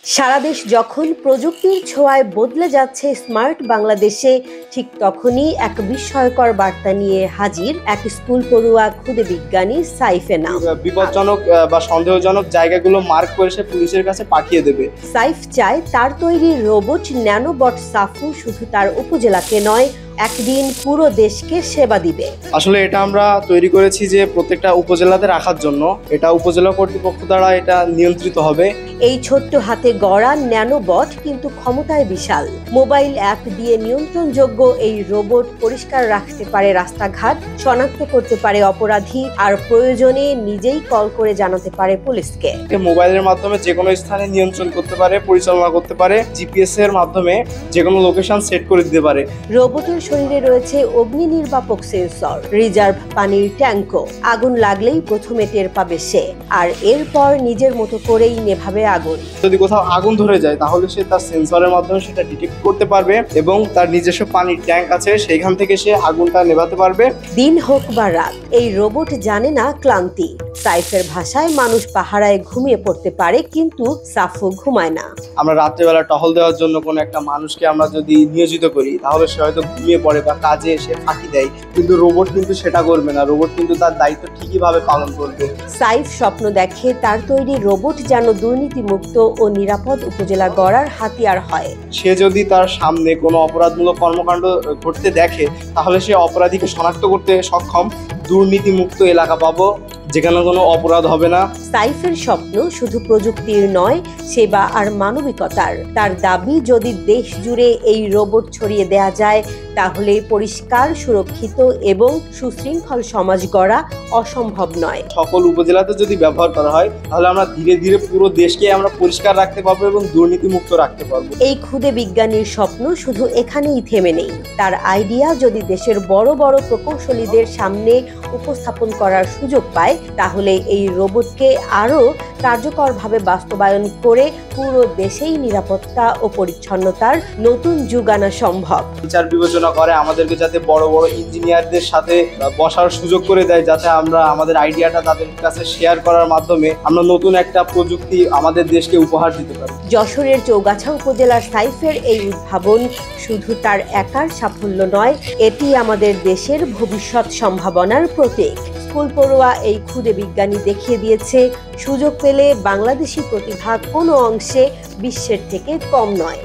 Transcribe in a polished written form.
সারা দেশ যখন প্রযুক্তির ছোঁয়ায় বদলে যাচ্ছে স্মার্ট বাংলাদেশে, ঠিক তখনই এক বিস্ময়কর বার্তা নিয়ে হাজির এক স্কুল পড়ুয়া ক্ষুদে বিজ্ঞানী সাইফ এনাম। বিপজ্জনক বা সন্দেহজনক জায়গাগুলো মার্ক করে সে পুলিশের কাছে পাঠিয়ে দেবে। সাইফ চায় তার তৈরি রোবট ন্যানোবট সাফু শুধু তার উপজেলাকে নয়, একদিন পুরো দেশকে সেবা দিবে। আসলে এটা আমরা তৈরি করেছি যে প্রত্যেকটা উপজেলাতে রাখার জন্য। এটা উপজেলা কর্তৃপক্ষ দ্বারা এটা নিয়ন্ত্রিত হবে। এই ছোট্ট হাতে গড়া ন্যানোবট কিন্তু ক্ষমতায় বিশাল। মোবাইল অ্যাপ দিয়ে নিয়ন্ত্রণযোগ্য এই রোবট পরিষ্কার রাখতে পারে রাস্তাঘাট, শনাক্ত করতে পারে অপরাধী, আর প্রয়োজনে নিজেই কল করে জানাতে পারে পুলিশকে। মোবাইলের মাধ্যমে যে কোনো স্থানে নিয়ন্ত্রণ করতে পারে, পরিচালনা করতে পারে, জিপিএস এর মাধ্যমে যে কোনো লোকেশন সেট করে দিতে পারে। রোবটের শরীরে রয়েছে অগ্নি নির্বাপক সেন্সর, রিজার্ভ পানির ট্যাঙ্কও। আগুন লাগলেই প্রথমে টের পাবে সে, আর এরপর নিজের মতো করেই নেভাবে আগুন। যদি কোথাও আগুন ধরে যায় তাহলে সে তার সেন্সরের মাধ্যমে সেটা ডিটেক্ট করতে পারবে এবং তার নিজস্ব পানির ট্যাঙ্ক আছে, সেইখান থেকে সে আগুনটা নেভাতে পারবে। দিন হোক বা রাত, এই রোবট জানে না ক্লান্তি। সাইফের ভাষায়, মানুষ পাহারায় ঘুমিয়ে পড়তে পারে, কিন্তু সাফু ঘুমায় না। আমরা রাত্রেবেলা টহল দেওয়ার জন্য কোনো একটা মানুষকে আমরা যদি নিয়োজিত করি তাহলে সে হয়তো ঘুমিয়ে পড়ে বা কাজে এসে ফাঁকি দেয়, কিন্তু রোবট কিন্তু সেটা করবে না। রোবট কিন্তু তার দায়িত্ব ঠিকই ভাবে পালন করবে। সাইফ স্বপ্ন দেখে তার তৈরি রোবট যেন দুর্নীতিমুক্ত ও নিরাপদ উপজেলা গড়ার হাতিয়ার হয়। সে যদি তার সামনে কোনো অপরাধমূলক কর্মকাণ্ড ঘটতে দেখে তাহলে সে অপরাধীকে শনাক্ত করতে সক্ষম। দুর্নীতিমুক্ত এলাকা পাবো যেখানে কোনো অপরাধ হবে না। সাইফের স্বপ্ন শুধু প্রযুক্তির নয়, সেবা আর মানবিকতার। তার দাবি, যদি দেশ জুড়ে এই রোবট ছড়িয়ে দেয়া যায় তাহলে পরিষ্কার, সুরক্ষিত এবং সুশৃঙ্খল সমাজ গড়া অসম্ভব নয়। সকল উপজেলাতে যদি ব্যবহার করা হয় তাহলে আমরা ধীরে ধীরে পুরো দেশকে আমরা পরিষ্কার রাখতে পারবো এবং দুর্নীতিমুক্ত রাখতে পারবো। এই ক্ষুদে বিজ্ঞানীর স্বপ্ন শুধু এখানেই থেমে নেই। তার আইডিয়া যদি দেশের বড় বড় প্রকৌশলীদের সামনে উপস্থাপন করার সুযোগ পায় তাহলে এই রোবটকে আরো কার্যকরভাবে বাস্তবায়ন করে পুরো দেশেই নিরাপত্তা ও পরিচ্ছন্নতার নতুন যুগ আনা সম্ভব। বিচার বিবেচনা করে আমাদেরকে যাতে বড় বড় ইঞ্জিনিয়ারদের সাথে বসার সুযোগ করে দেয়, যাতে আমরা আমাদের আইডিয়াটা তাদের কাছে শেয়ার করার মাধ্যমে আমরা নতুন একটা প্রযুক্তি আমাদের দেশকে উপহার দিতে পারি। যশোরের চৌগাছা উপজেলার সাইফের এই উদ্ভাবন শুধু তার একার সাফল্য নয়, এটি আমাদের দেশের ভবিষ্যৎ সম্ভাবনার প্রতীক। স্কুল পড়ুয়া এই ক্ষুদে বিজ্ঞানী দেখিয়ে দিয়েছে, সুযোগ পেলে বাংলাদেশি প্রতিভা কোনো অংশে বিশ্বের থেকে কম নয়।